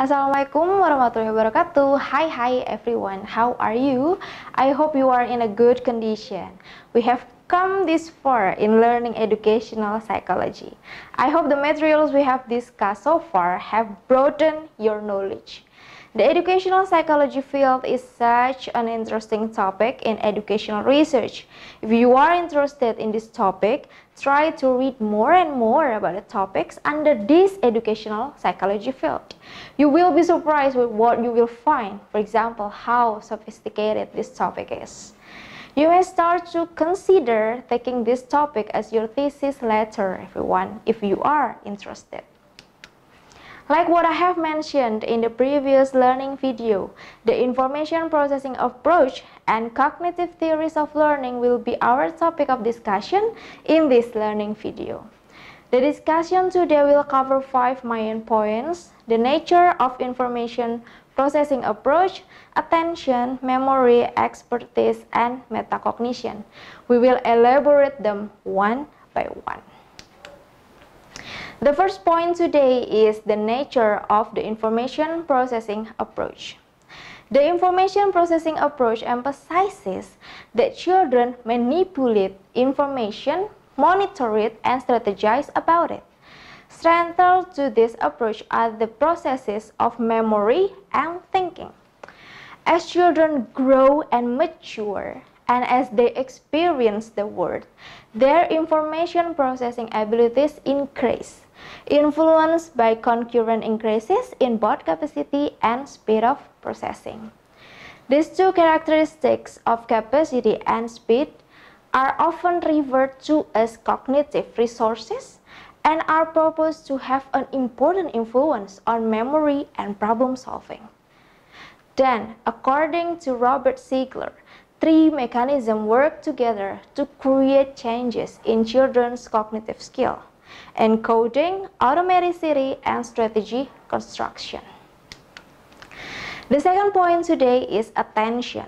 Assalamualaikum warahmatullahi wabarakatuh. Hi everyone, how are you? I hope you are in a good condition. We have come this far in learning educational psychology. I hope the materials we have discussed so far have broadened your knowledge. The educational psychology field is such an interesting topic in educational research. If you are interested in this topic, try to read more and more about the topics under this educational psychology field. You will be surprised with what you will find, for example, how sophisticated this topic is. You may start to consider taking this topic as your thesis later, everyone, if you are interested. Like what I have mentioned in the previous learning video, the information processing approach and cognitive theories of learning will be our topic of discussion in this learning video. The discussion today will cover 5 main points: the nature of information processing approach, attention, memory, expertise, and metacognition. We will elaborate them one by one. The first point today is the nature of the information processing approach. The information processing approach emphasizes that children manipulate information, monitor it, and strategize about it. Central to this approach are the processes of memory and thinking. As children grow and mature, and as they experience the world, their information processing abilities increase, influenced by concurrent increases in both capacity and speed of processing. These two characteristics of capacity and speed are often referred to as cognitive resources and are proposed to have an important influence on memory and problem solving. Then, according to Robert Ziegler, 3 mechanisms work together to create changes in children's cognitive skill: encoding, automaticity, and strategy construction. The second point today is attention.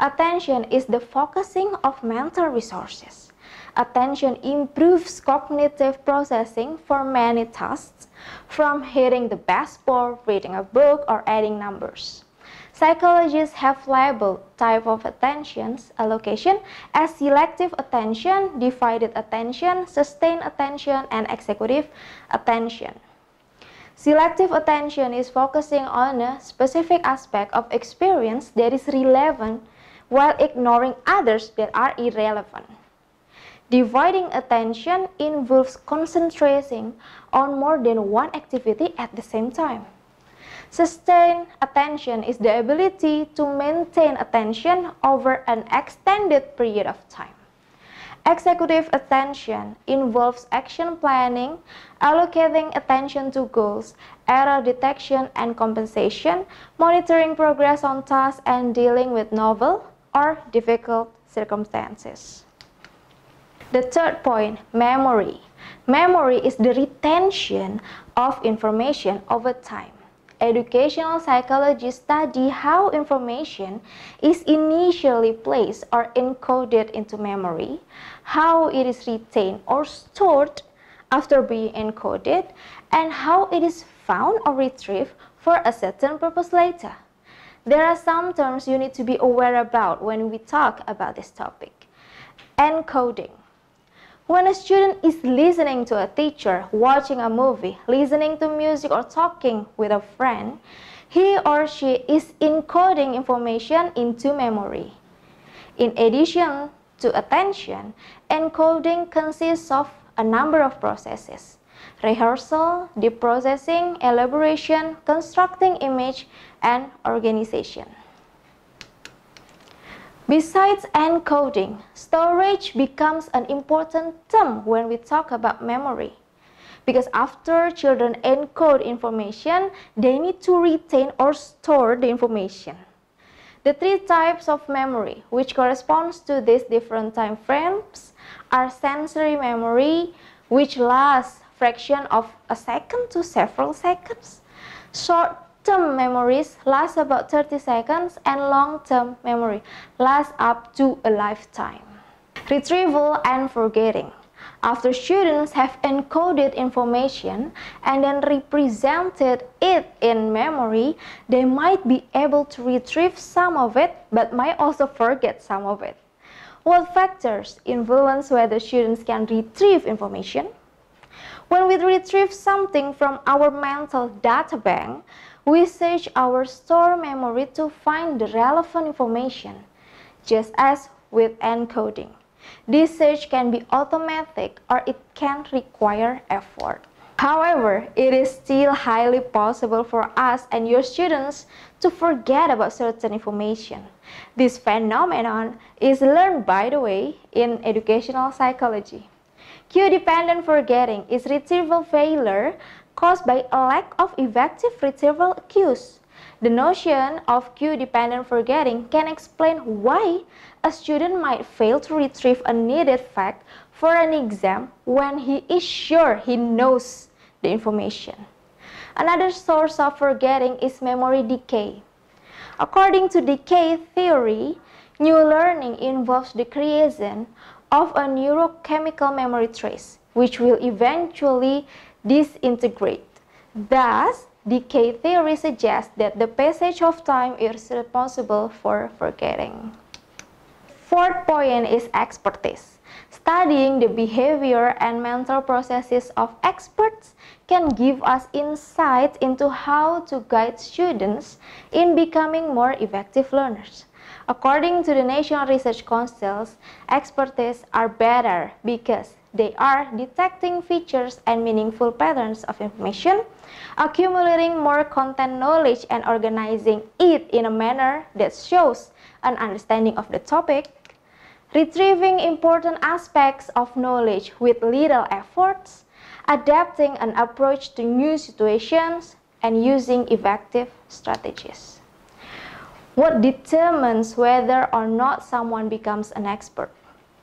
Attention is the focusing of mental resources. Attention improves cognitive processing for many tasks, from hitting the basketball, reading a book, or adding numbers. Psychologists have labeled type of attention's allocation as selective attention, divided attention, sustained attention, and executive attention. Selective attention is focusing on a specific aspect of experience that is relevant while ignoring others that are irrelevant. Dividing attention involves concentrating on more than one activity at the same time. Sustained attention is the ability to maintain attention over an extended period of time. Executive attention involves action planning, allocating attention to goals, error detection and compensation, monitoring progress on tasks, and dealing with novel or difficult circumstances. The third point, memory. Memory is the retention of information over time. Educational psychologists study how information is initially placed or encoded into memory, how it is retained or stored after being encoded, and how it is found or retrieved for a certain purpose later. There are some terms you need to be aware about when we talk about this topic. Encoding. When a student is listening to a teacher, watching a movie, listening to music, or talking with a friend, he or she is encoding information into memory. In addition to attention, encoding consists of a number of processes: rehearsal, deep processing, elaboration, constructing image, and organization. Besides encoding, storage becomes an important term when we talk about memory. Because after children encode information, they need to retain or store the information. The 3 types of memory, which corresponds to these different time frames, are sensory memory, which lasts fraction of a second to several seconds. Short-term memories last about 30 seconds, and long-term memory lasts up to a lifetime. Retrieval and forgetting. After students have encoded information and then represented it in memory, they might be able to retrieve some of it, but might also forget some of it. What factors influence whether students can retrieve information? When we retrieve something from our mental data bank, we search our store memory to find the relevant information, just as with encoding. This search can be automatic or it can require effort. However, it is still highly possible for us and your students to forget about certain information. This phenomenon is learned, by the way, in educational psychology. Cue-dependent forgetting is retrieval failure caused by a lack of effective retrieval cues. The notion of cue-dependent forgetting can explain why a student might fail to retrieve a needed fact for an exam when he is sure he knows the information. Another source of forgetting is memory decay. According to decay theory, new learning involves the creation of a neurochemical memory trace, which will eventually disintegrate. Thus, decay theory suggests that the passage of time is responsible for forgetting. Fourth point is expertise. Studying the behavior and mental processes of experts can give us insight into how to guide students in becoming more effective learners. According to the National Research Councils, expertise are better because they are detecting features and meaningful patterns of information, accumulating more content knowledge and organizing it in a manner that shows an understanding of the topic, retrieving important aspects of knowledge with little efforts, adapting an approach to new situations, and using effective strategies. What determines whether or not someone becomes an expert?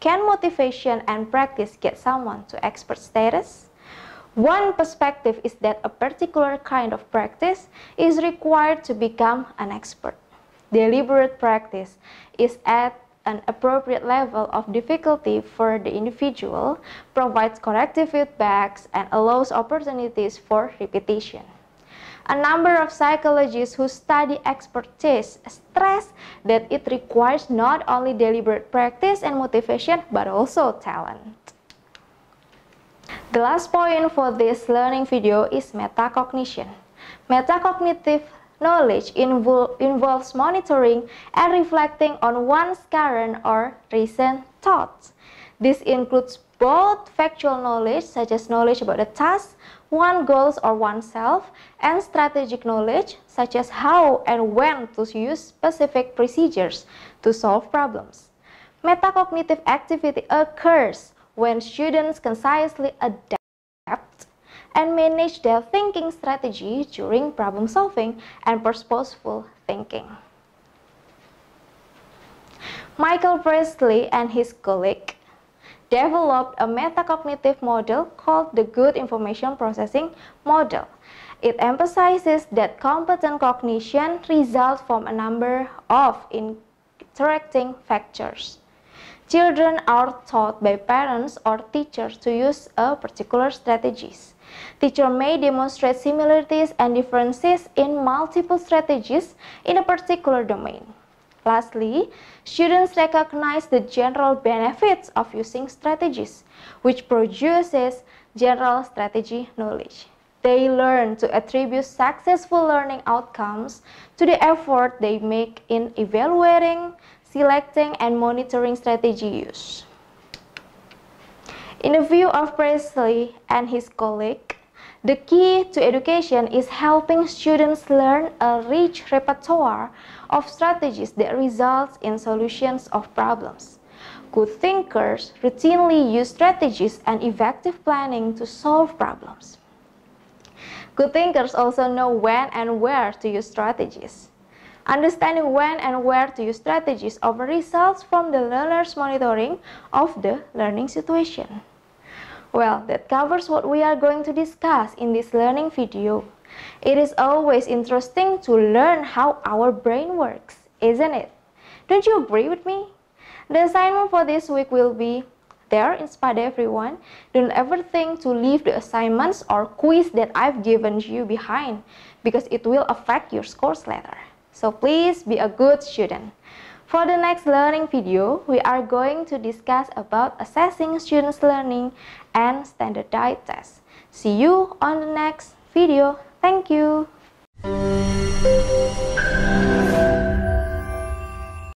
Can motivation and practice get someone to expert status? One perspective is that a particular kind of practice is required to become an expert. Deliberate practice is at an appropriate level of difficulty for the individual, provides corrective feedbacks, and allows opportunities for repetition. A number of psychologists who study expertise stress that it requires not only deliberate practice and motivation, but also talent. The last point for this learning video is metacognition. Metacognitive knowledge involves monitoring and reflecting on one's current or recent thoughts. This includes both factual knowledge, such as knowledge about the task, one's goals or oneself, and strategic knowledge, such as how and when to use specific procedures to solve problems. Metacognitive activity occurs when students consciously adapt and manage their thinking strategy during problem solving and purposeful thinking. Michael Presley and his colleague developed a metacognitive model called the Good Information Processing Model. It emphasizes that competent cognition results from a number of interacting factors. Children are taught by parents or teachers to use a particular strategies. Teacher may demonstrate similarities and differences in multiple strategies in a particular domain. Lastly, students recognize the general benefits of using strategies, which produces general strategy knowledge. They learn to attribute successful learning outcomes to the effort they make in evaluating, selecting, and monitoring strategy use. In the view of Presley and his colleague, the key to education is helping students learn a rich repertoire of strategies that results in solutions of problems. Good thinkers routinely use strategies and effective planning to solve problems. Good thinkers also know when and where to use strategies. Understanding when and where to use strategies often results from the learner's monitoring of the learning situation. Well, that covers what we are going to discuss in this learning video. It is always interesting to learn how our brain works, isn't it? Don't you agree with me? The assignment for this week will be there inspired everyone. Don't ever think to leave the assignments or quiz that I've given you behind, because it will affect your scores later. So please be a good student. For the next learning video, we are going to discuss about assessing students' learning and standardized tests. See you on the next video. Thank you.